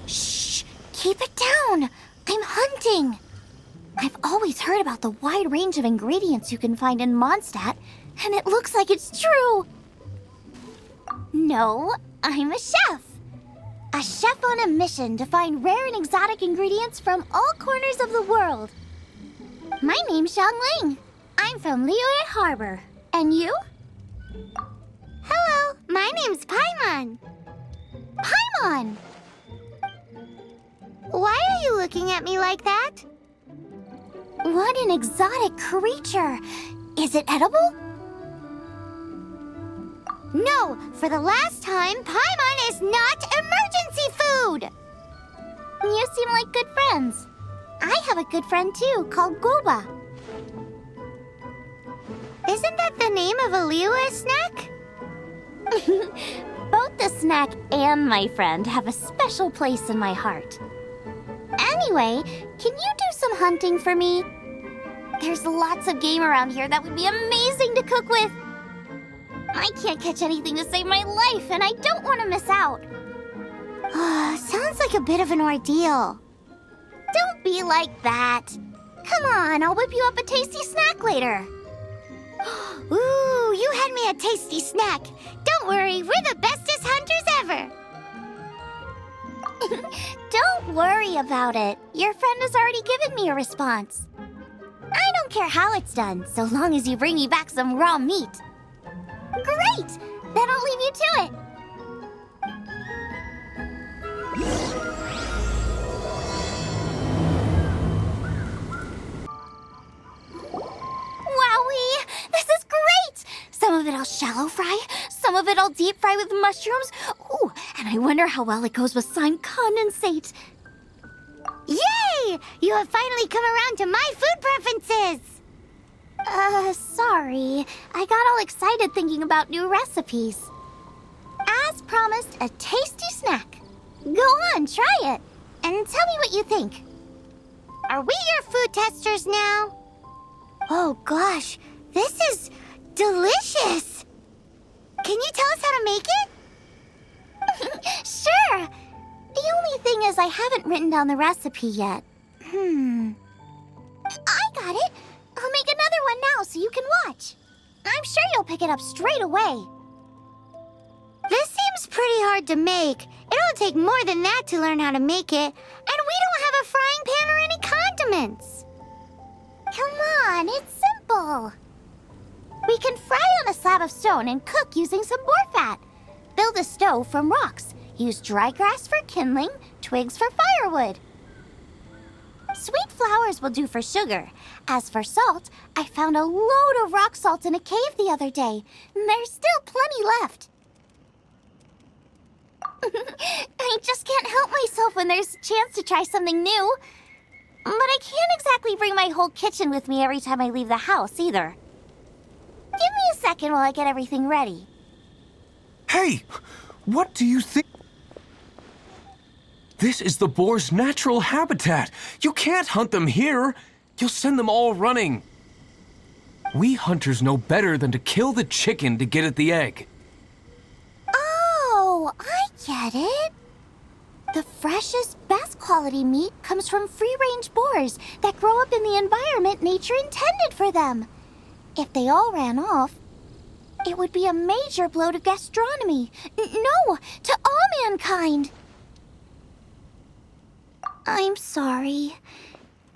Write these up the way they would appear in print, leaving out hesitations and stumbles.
Shh! Keep it down! I'm hunting! I've always heard about the wide range of ingredients you can find in Mondstadt, and it looks like it's true! No, I'm a chef! A chef on a mission to find rare and exotic ingredients from all corners of the world. My name's Xiangling. I'm from Liyue Harbor. And you? Hello, my name's Paimon. Paimon! Why are you looking at me like that? What an exotic creature! Is it edible? No, for the last time, Paimon is not emergency food! You seem like good friends. I have a good friend too, called Goba. Isn't that the name of a Liyue snack? Both the snack and my friend have a special place in my heart. Anyway, can you do some hunting for me? There's lots of game around here that would be amazing to cook with. I can't catch anything to save my life, and I don't want to miss out. Sounds like a bit of an ordeal. Don't be like that. Come on, I'll whip you up a tasty snack later. Ooh, you had me a tasty snack. Don't worry, we're the bestest hunters ever. Don't worry about it. Your friend has already given me a response. I don't care how it's done, so long as you bring me back some raw meat. Great! Then I'll leave you to it. Wowee! This is great! Some of it I'll shallow fry, some of it I'll deep fry with mushrooms. Ooh, and I wonder how well it goes with slime condensate. Yay! You have finally come around to my food preferences! Sorry. I got all excited thinking about new recipes. As promised, a tasty snack. Go on, try it, and tell me what you think. Are we your food testers now? Oh gosh, this is delicious! Can you tell us how to make it? Sure! The only thing is I haven't written down the recipe yet. I got it! I'll make another one now so you can watch. I'm sure you'll pick it up straight away. This seems pretty hard to make. It'll take more than that to learn how to make it. And we don't have a frying pan or any condiments. Come on, it's simple. We can fry on a slab of stone and cook using some boar fat. Build a stove from rocks. Use dry grass for kindling, twigs for firewood. Sweet flowers will do for sugar. As for salt, I found a load of rock salt in a cave the other day. There's still plenty left. I just can't help myself when there's a chance to try something new. But I can't exactly bring my whole kitchen with me every time I leave the house, either. Give me a second while I get everything ready. Hey! What do you think? This is the boar's natural habitat. You can't hunt them here. You'll send them all running. We hunters know better than to kill the chicken to get at the egg. Oh, I get it. The freshest, best quality meat comes from free-range boars that grow up in the environment nature intended for them. If they all ran off, it would be a major blow to gastronomy. No, to all mankind. I'm sorry.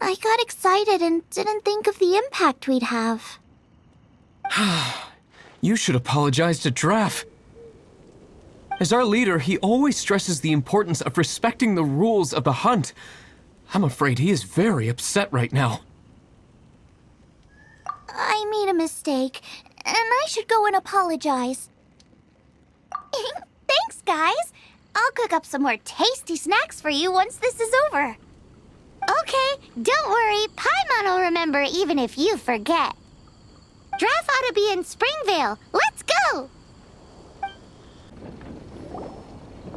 I got excited and didn't think of the impact we'd have. You should apologize to Draff. As our leader, he always stresses the importance of respecting the rules of the hunt. I'm afraid he is very upset right now. I made a mistake, and I should go and apologize. Thanks, guys. I'll cook up some more tasty snacks for you once this is over. Okay, don't worry. Paimon will remember even if you forget. Draft ought to be in Springvale. Let's go!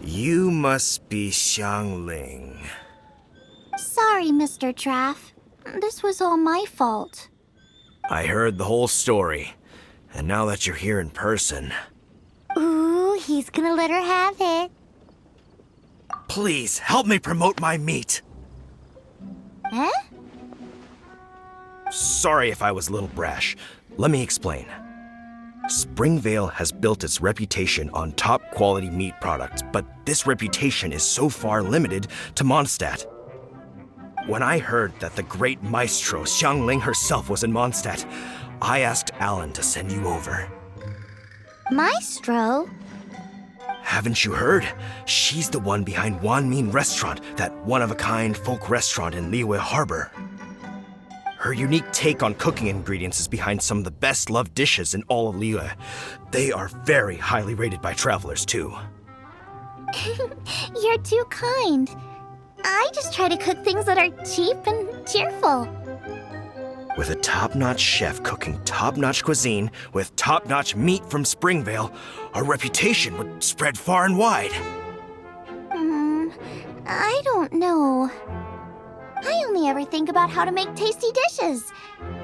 You must be Xiangling. Sorry, Mr. Draff. This was all my fault. I heard the whole story, and now that you're here in person... Ooh, he's gonna let her have it. Please, help me promote my meat! Huh? Sorry if I was a little brash. Let me explain. Springvale has built its reputation on top-quality meat products, but this reputation is so far limited to Mondstadt. When I heard that the great maestro Xiangling herself was in Mondstadt, I asked Alan to send you over. Maestro? Haven't you heard? She's the one behind Wanmin Restaurant, that one-of-a-kind folk restaurant in Liyue Harbor. Her unique take on cooking ingredients is behind some of the best-loved dishes in all of Liyue. They are very highly rated by travelers, too. You're too kind. I just try to cook things that are cheap and cheerful. With a top-notch chef cooking top-notch cuisine with top-notch meat from Springvale, our reputation would spread far and wide. I don't know. I only ever think about how to make tasty dishes.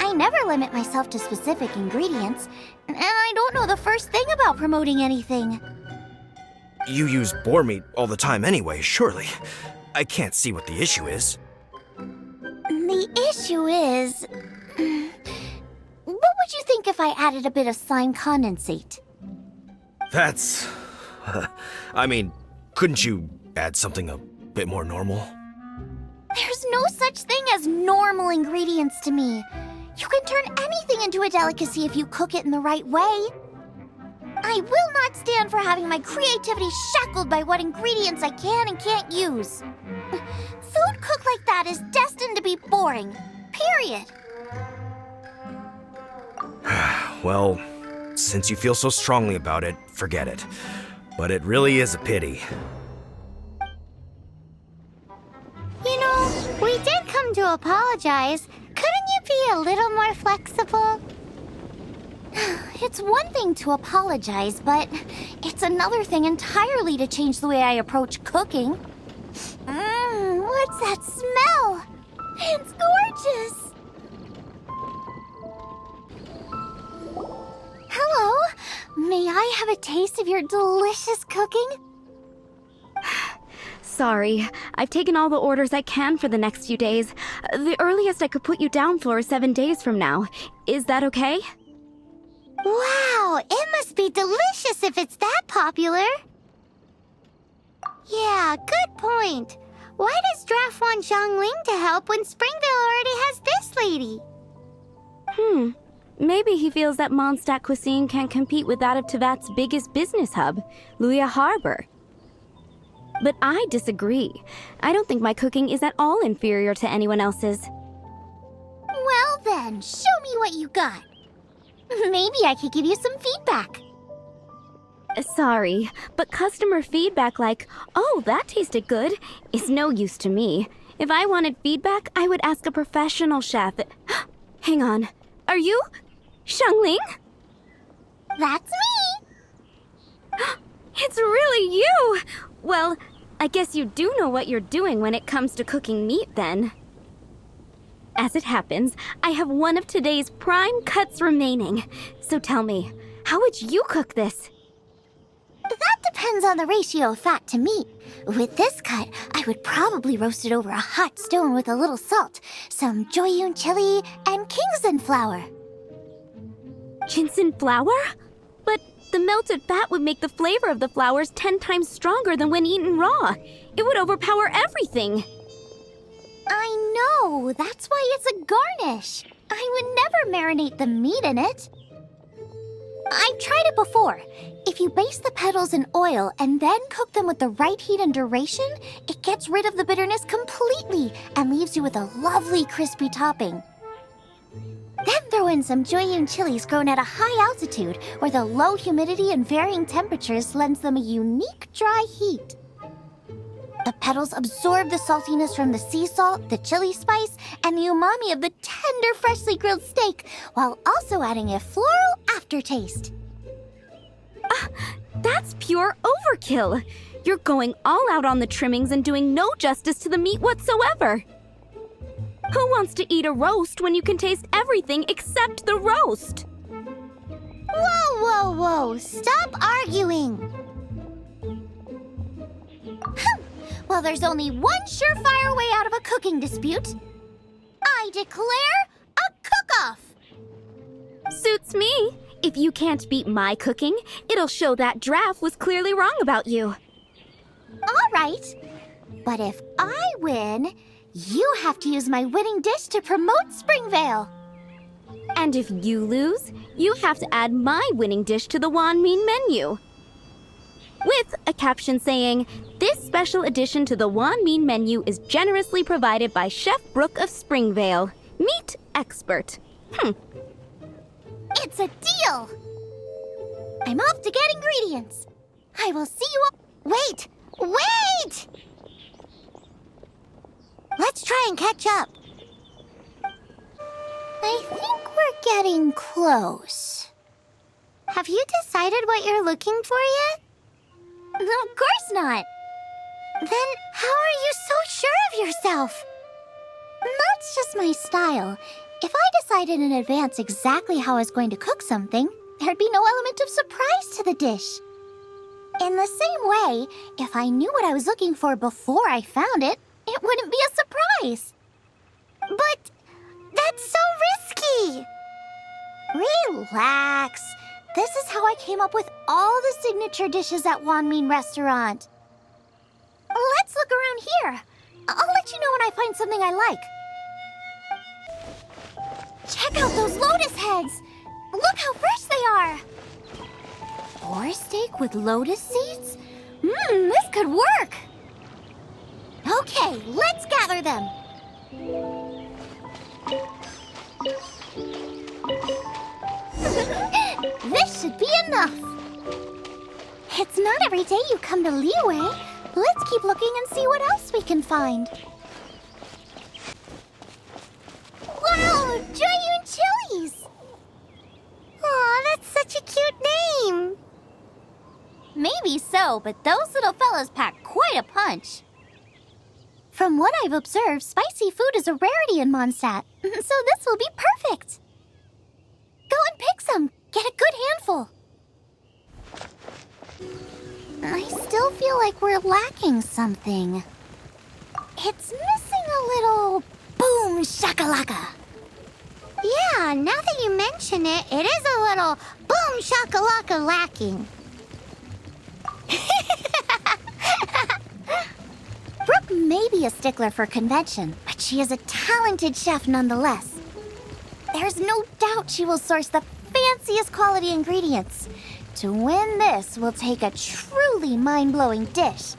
I never limit myself to specific ingredients, and I don't know the first thing about promoting anything. You use boar meat all the time anyway, surely. I can't see what the issue is. The issue is... What would you think if I added a bit of slime condensate? That's... I mean, couldn't you add something a bit more normal? There's no such thing as normal ingredients to me. You can turn anything into a delicacy if you cook it in the right way. I will not stand for having my creativity shackled by what ingredients I can and can't use. Food cooked like that is destined to be boring. Period. Well, since you feel so strongly about it, forget it. But it really is a pity. You know, we did come to apologize. Couldn't you be a little more flexible? It's one thing to apologize, but it's another thing entirely to change the way I approach cooking. What's that smell? It's gorgeous! Hello, may I have a taste of your delicious cooking? Sorry, I've taken all the orders I can for the next few days. The earliest I could put you down for is 7 days from now. Is that okay? Wow, it must be delicious if it's that popular. Yeah, good point. Why does Draft want Xiangling to help when Springvale already has this lady? Maybe he feels that Mondstadt cuisine can't compete with that of Tevat's biggest business hub, Liyue Harbor. But I disagree. I don't think my cooking is at all inferior to anyone else's. Well then, show me what you got. Maybe I could give you some feedback. Sorry, but customer feedback like, "Oh, that tasted good," is no use to me. If I wanted feedback, I would ask a professional chef. Hang on. Are you Xiangling? That's me! It's really you! Well, I guess you do know what you're doing when it comes to cooking meat, then. As it happens, I have one of today's prime cuts remaining. So tell me, how would you cook this? That depends on the ratio of fat to meat. With this cut, I would probably roast it over a hot stone with a little salt, some Joyun chili, and Kingston flour. GENSHIN flour? But the melted fat would make the flavor of the flowers 10 times stronger than when eaten raw. It would overpower everything. I know, that's why it's a garnish. I would never marinate the meat in it. I've tried it before. If you baste the petals in oil and then cook them with the right heat and duration, it gets rid of the bitterness completely and leaves you with a lovely crispy topping. Then throw in some Joyun chilies grown at a high altitude where the low humidity and varying temperatures lends them a unique dry heat. The petals absorb the saltiness from the sea salt, the chili spice, and the umami of the tender, freshly grilled steak, while also adding a floral aftertaste. That's pure overkill. You're going all out on the trimmings and doing no justice to the meat whatsoever. Who wants to eat a roast when you can taste everything except the roast? Whoa, whoa, whoa! Stop arguing! Well, there's only one surefire way out of a cooking dispute. I declare a cook-off! Suits me. If you can't beat my cooking, it'll show that Draff was clearly wrong about you. All right. But if I win, you have to use my winning dish to promote Springvale. And if you lose, you have to add my winning dish to the Wanmin menu. With a caption saying, "This special addition to the Wanmin menu is generously provided by Chef Brooke of Springvale, meat expert." It's a deal! I'm off to get ingredients. I will see you all. Wait! Wait! Let's try and catch up. I think we're getting close. Have you decided what you're looking for yet? Of course not. Then how are you so sure of yourself? That's just my style. If I decided in advance exactly how I was going to cook something, there'd be no element of surprise to the dish. In the same way, if I knew what I was looking for before I found it, it wouldn't be a surprise. But that's so risky. Relax. This is how I came up with all the signature dishes at Wanmin Restaurant. Let's look around here. I'll let you know when I find something I like. Check out those lotus heads! Look how fresh they are! Boar steak with lotus seeds? This could work! Okay, let's gather them. This should be enough. It's not every day you come to Liyue. Let's keep looking and see what else we can find. Wow, Giant Chilies! Aw, that's such a cute name. Maybe so, but those little fellas pack quite a punch. From what I've observed, spicy food is a rarity in Mondstadt, so this will be perfect. Go and pick some. Get a good handful. I still feel like we're lacking something. It's missing a little BOOM-SHAKA-LAKA. Yeah, now that you mention it, it is a little BOOM-SHAKA-LAKA lacking. Brooke may be a stickler for convention, but she is a talented chef nonetheless. There's no doubt she will source the fanciest quality ingredients. To win this, we'll take a truly mind-blowing dish.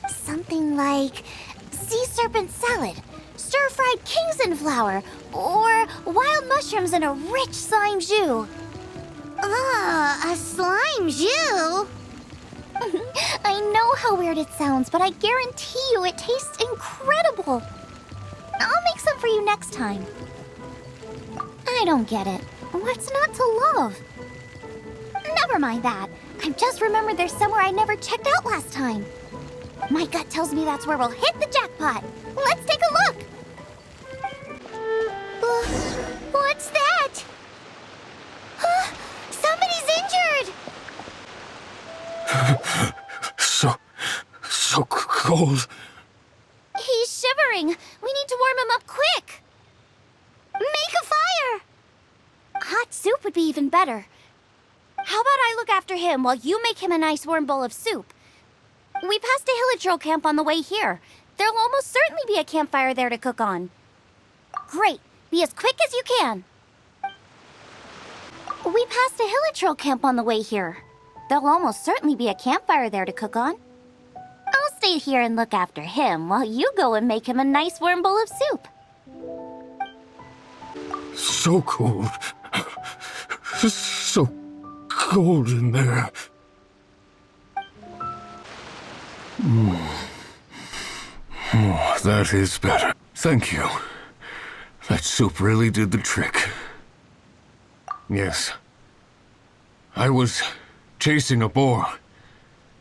Something like sea serpent salad, stir-fried Kingston flour, or wild mushrooms in a rich slime jus. A slime jus? I know how weird it sounds, but I guarantee you it tastes incredible. I'll make some for you next time. I don't get it. What's not to love? Never mind that. I've just remembered there's somewhere I never checked out last time. My gut tells me that's where we'll hit the jackpot. Let's take a look. What's that? Somebody's injured! So cold. He's shivering. We need to warm him up quick. Make a fire! Hot soup would be even better. How about I look after him while you make him a nice warm bowl of soup? We passed a Hilichurl camp on the way here. There'll almost certainly be a campfire there to cook on. Great. Be as quick as you can. We passed a Hilichurl camp on the way here. There'll almost certainly be a campfire there to cook on. I'll stay here and look after him while you go and make him a nice warm bowl of soup. So cold. So cold in there. That is better. Thank you. That soup really did the trick. Yes. I was chasing a boar,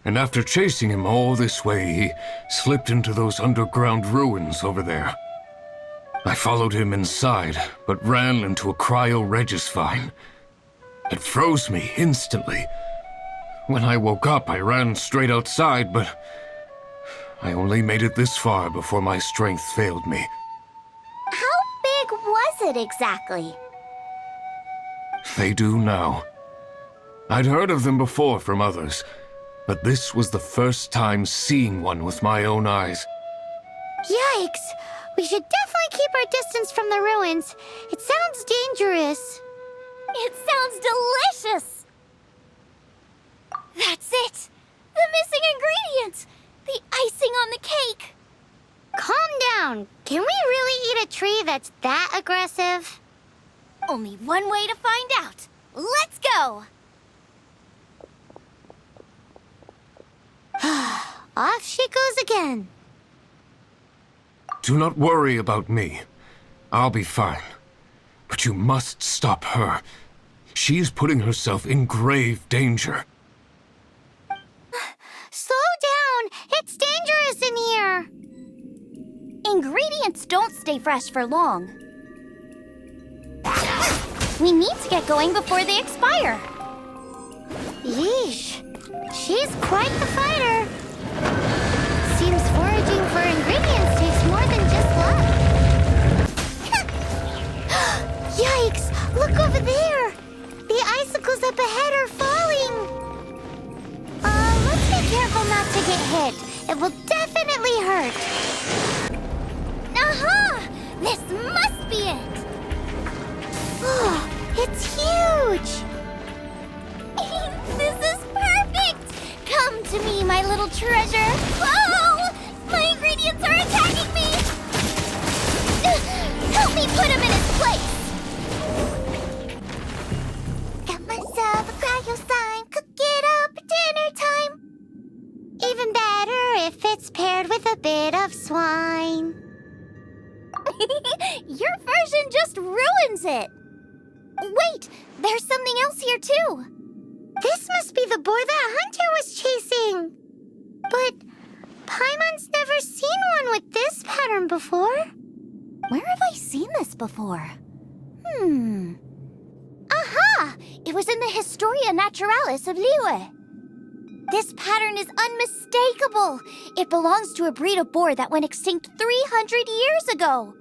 and after chasing him all this way, he slipped into those underground ruins over there. I followed him inside, but ran into a cryo-regis vine. It froze me instantly. When I woke up, I ran straight outside, but I only made it this far before my strength failed me. How big was it exactly? They do now. I'd heard of them before from others, but this was the first time seeing one with my own eyes. Yikes! We should definitely keep our distance from the ruins. It sounds dangerous. It sounds delicious! That's it! The missing ingredient! The icing on the cake! Calm down. Can we really eat a tree that's that aggressive? Only one way to find out. Let's go! Off she goes again. Do not worry about me. I'll be fine. But you must stop her. She is putting herself in grave danger. Slow down! It's dangerous in here! Ingredients don't stay fresh for long. We need to get going before they expire. Yeesh. She's quite the fighter. Seems foraging for ingredients takes more than just luck. Yikes! Look over there! The icicles up ahead are falling. Let's be careful not to get hit. It will definitely hurt. Aha! This must be it! Oh, it's huge! This is perfect! Come to me, my little treasure! Oh! My ingredients are attacking me! Help me put him in his place! Got myself a cryo sign, cook it up at dinner time! Even better if it's paired with a bit of swine. Your version just ruins it! Wait, there's something else here too! This must be the boar that Hunter was chasing! But Paimon's never seen one with this pattern before. Where have I seen this before? Aha! It was in the Historia Naturalis of Liyue. This pattern is unmistakable. It belongs to a breed of boar that went extinct 300 years ago.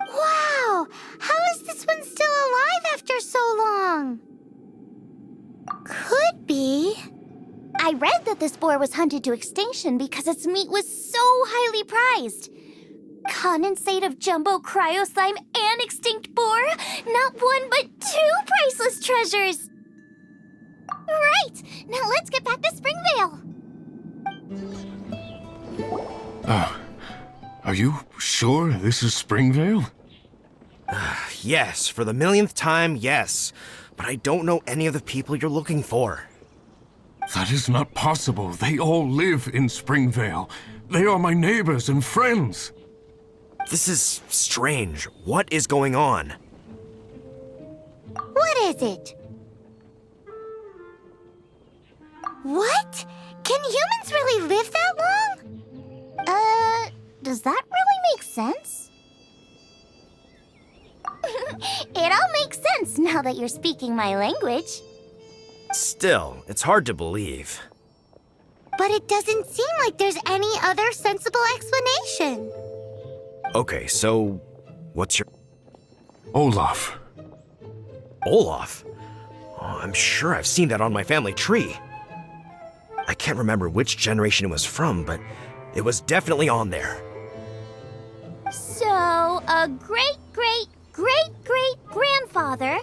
Wow! How is this one still alive after so long? Could be. I read that this boar was hunted to extinction because its meat was so highly prized. Condensate of jumbo cryo slime and extinct boar? Not one but two priceless treasures! Right! Now let's get back to Springvale! Are you sure this is Springvale? Yes, for the millionth time, yes. But I don't know any of the people you're looking for. That is not possible. They all live in Springvale. They are my neighbors and friends. This is strange. What is going on? What is it? What? Can humans really live that long? Does that really make sense? It all makes sense now that you're speaking my language. Still, it's hard to believe. But it doesn't seem like there's any other sensible explanation. Okay, so what's your... Olaf. Olaf? Oh, I'm sure I've seen that on my family tree. I can't remember which generation it was from, but it was definitely on there. So, a great-great-great-great-grandfather,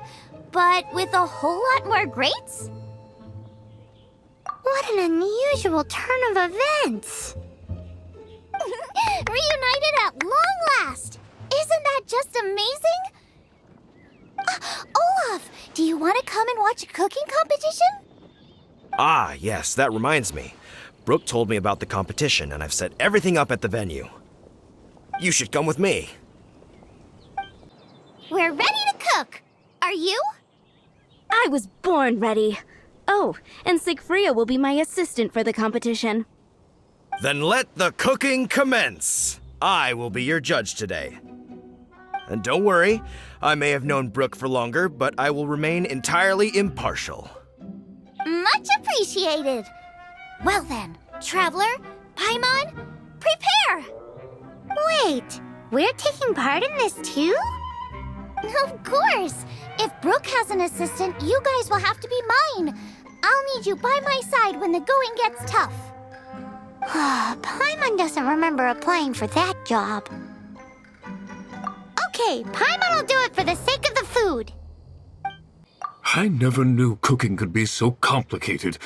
but with a whole lot more greats? What an unusual turn of events! Reunited at long last! Isn't that just amazing? Olaf, do you want to come and watch a cooking competition? Ah, yes, that reminds me. Brooke told me about the competition, and I've set everything up at the venue. You should come with me. We're ready to cook. Are you? I was born ready. Oh, and Sigfria will be my assistant for the competition. Then let the cooking commence. I will be your judge today. And don't worry, I may have known Brooke for longer, but I will remain entirely impartial. Much appreciated. Well then, Traveler, Paimon, prepare! Wait, we're taking part in this too? Of course! If Brooke has an assistant, you guys will have to be mine. I'll need you by my side when the going gets tough. Paimon doesn't remember applying for that job. Okay, Paimon will do it for the sake of the food. I never knew cooking could be so complicated.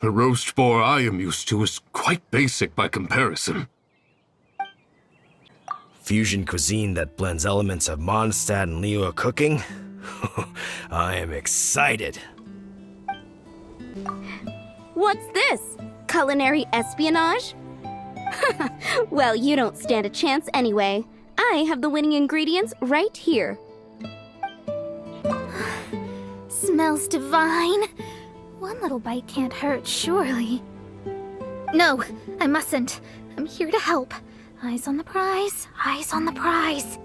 The roast boar I am used to is quite basic by comparison. Fusion cuisine that blends elements of Mondstadt and Liyue cooking? I am excited. What's this? Culinary espionage? Well, you don't stand a chance anyway. I have the winning ingredients right here. Smells divine. One little bite can't hurt, surely. No, I mustn't. I'm here to help. Eyes on the prize, eyes on the prize.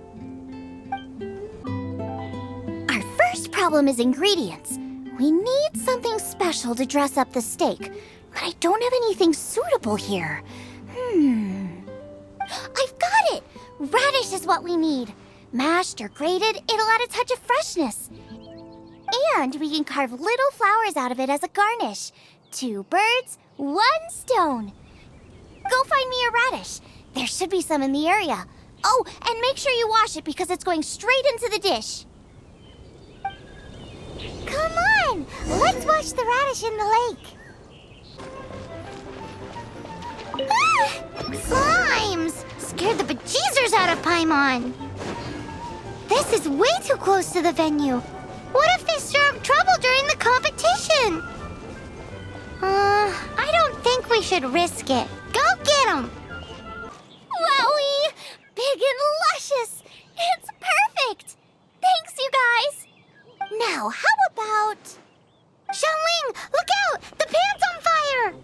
Our first problem is ingredients. We need something special to dress up the steak, but I don't have anything suitable here. I've got it! Radish is what we need. Mashed or grated, it'll add a touch of freshness. And we can carve little flowers out of it as a garnish. 2 birds, 1 stone. Go find me a radish. There should be some in the area. Oh, and make sure you wash it because it's going straight into the dish. Come on, let's wash the radish in the lake. Ah! Slimes! Scared the bejeezers out of Paimon. This is way too close to the venue. What if they stir up trouble during the competition? I don't think we should risk it. Go get them! Wowie! Big and luscious! It's perfect! Thanks, you guys! Now, how about... Xiangling, look out! The pan's on fire!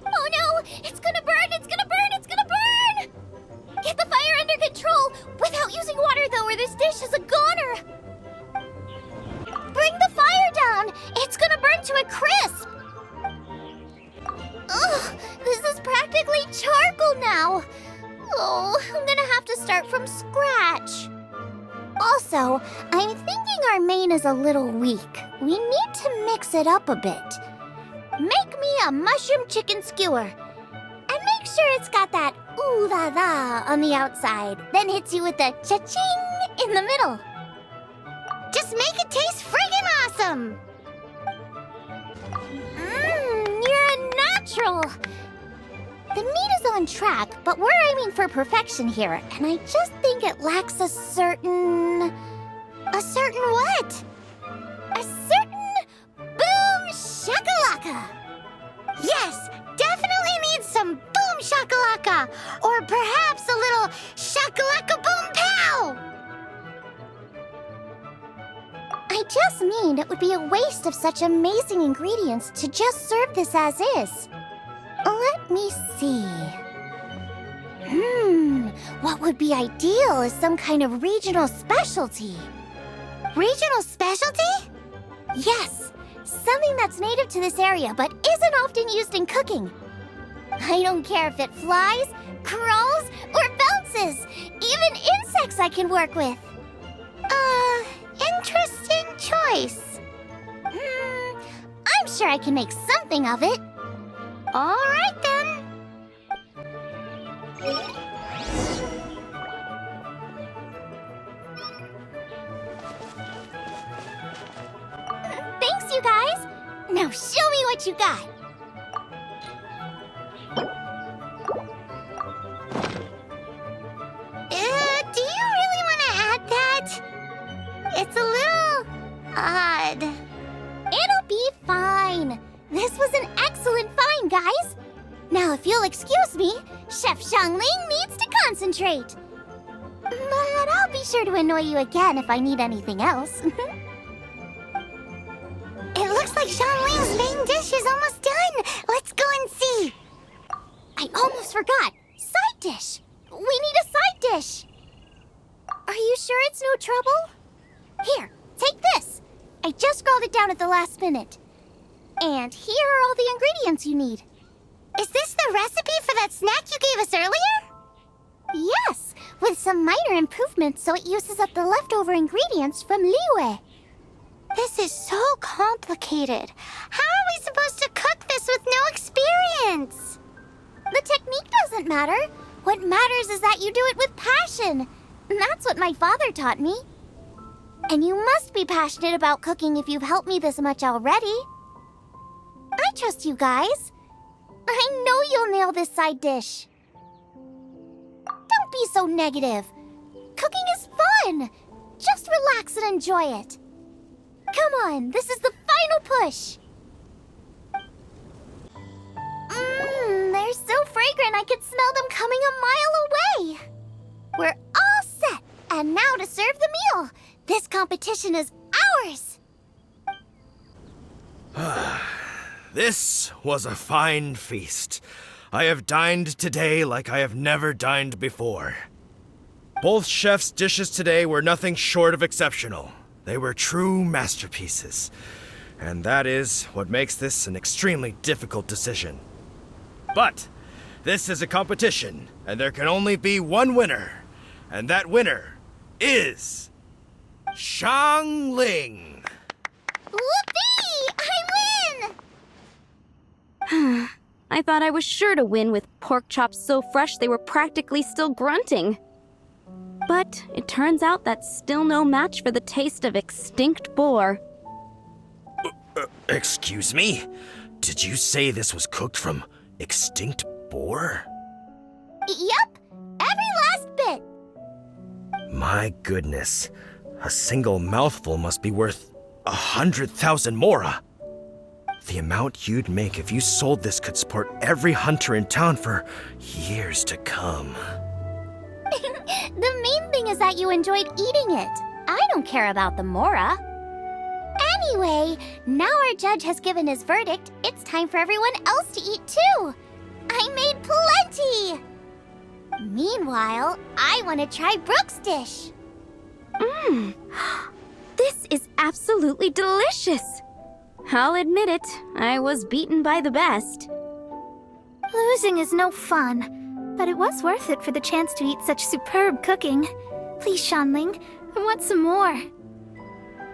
Oh no! It's gonna burn! It's gonna burn! It's gonna burn! Get the fire under control! Without using water, though, or this dish is a goner! Bring the fire down! It's gonna burn to a crisp! Ugh! This is practically charcoal now! Oh, I'm gonna have to start from scratch. Also, I'm thinking our main is a little weak. We need to mix it up a bit. Make me a mushroom chicken skewer. And make sure it's got that ooh la la on the outside. Then hits you with the cha-ching in the middle. Just make it taste friggin' awesome! You're a natural! The meat is on track, but we're aiming for perfection here, and I just think it lacks a certain... A certain what? A certain BOOM-SHAKA-LAKA! Yes, definitely needs some BOOM-SHAKA-LAKA! Or perhaps a little shakalaka-boom-pow! I just mean it would be a waste of such amazing ingredients to just serve this as is. Let me see. What would be ideal is some kind of regional specialty. Regional specialty? Yes, something that's native to this area but isn't often used in cooking. I don't care if it flies, crawls, or bounces. Even insects I can work with. Interesting choice. I'm sure I can make something of it. All right, then. Thanks, you guys. Now show me what you got. Do you really want to add that? It's a little odd. It'll be fine. This was an excellent find, guys. Now, if you'll excuse me, Chef Xiangling needs to concentrate. But I'll be sure to annoy you again if I need anything else. It looks like Xiangling's main dish is almost done. Let's go and see. I almost forgot. Side dish. We need a side dish. Are you sure it's no trouble? Here, take this. I just scrawled it down at the last minute. And here are all the ingredients you need. Is this the recipe for that snack you gave us earlier? Yes, with some minor improvements so it uses up the leftover ingredients from Liyue. This is so complicated. How are we supposed to cook this with no experience? The technique doesn't matter. What matters is that you do it with passion. That's what my father taught me. And you must be passionate about cooking if you've helped me this much already. I trust you guys. I know you'll nail this side dish. Don't be so negative. Cooking is fun. Just relax and enjoy it. Come on, this is the final push. They're so fragrant I could smell them coming a mile away. We're all set, and now to serve the meal. This competition is ours. This was a fine feast. I have dined today like I have never dined before. Both chefs' dishes today were nothing short of exceptional. They were true masterpieces. And that is what makes this an extremely difficult decision. But this is a competition, and there can only be one winner. And that winner is Xiangling. Whoopee! I win! I thought I was sure to win with pork chops so fresh they were practically still grunting. But it turns out that's still no match for the taste of extinct boar. Excuse me? Did you say this was cooked from extinct boar? Yep, every last bit. My goodness. A single mouthful must be worth 100,000 mora. The amount you'd make if you sold this could support every hunter in town for years to come. The main thing is that you enjoyed eating it. I don't care about the mora. Anyway, now our judge has given his verdict, it's time for everyone else to eat too. I made plenty! Meanwhile, I want to try Brooke's dish. This is absolutely delicious. I'll admit it, I was beaten by the best. Losing is no fun, but it was worth it for the chance to eat such superb cooking. Please, Xiangling, I want some more.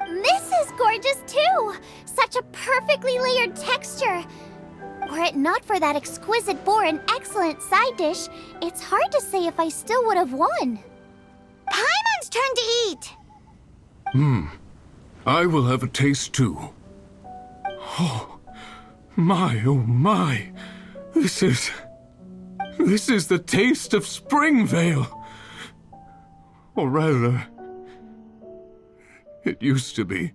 This is gorgeous too! Such a perfectly layered texture. Were it not for that exquisite boar and excellent side dish, it's hard to say if I still would have won. Paimon's turn to eat! I will have a taste too. Oh my. This is the taste of Springvale. Or rather, it used to be.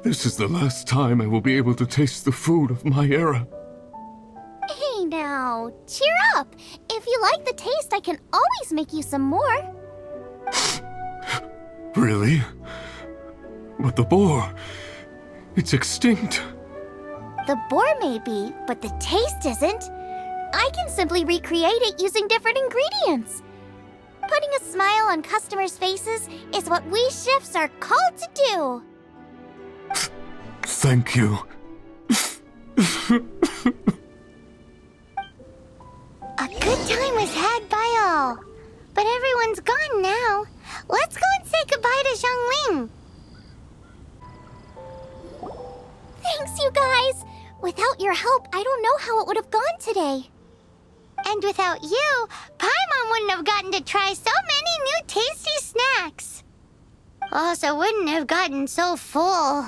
This is the last time I will be able to taste the food of my era. Hey now, cheer up! If you like the taste, I can always make you some more. Really? But the boar, it's extinct. The boar may be, but the taste isn't. I can simply recreate it using different ingredients. Putting a smile on customers' faces is what we chefs are called to do. Thank you. A good time was had by all. But everyone's gone now. Let's go and say goodbye to Xiangling. Thanks, you guys. Without your help, I don't know how it would have gone today. And without you, Paimon wouldn't have gotten to try so many new tasty snacks. Also wouldn't have gotten so full.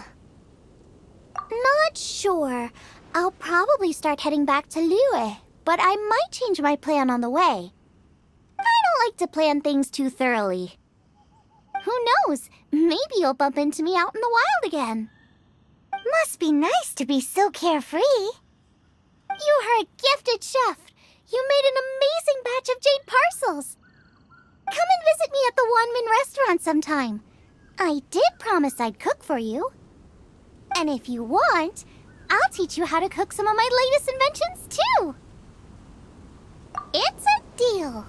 Not sure. I'll probably start heading back to Liyue, but I might change my plan on the way. I don't like to plan things too thoroughly. Who knows? Maybe you'll bump into me out in the wild again. Must be nice to be so carefree. You are a gifted chef. You made an amazing batch of jade parcels. Come and visit me at the Wanmin restaurant sometime. I did promise I'd cook for you. And if you want, I'll teach you how to cook some of my latest inventions too. It's a deal.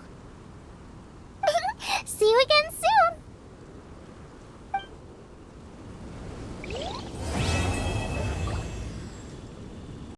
See you again soon.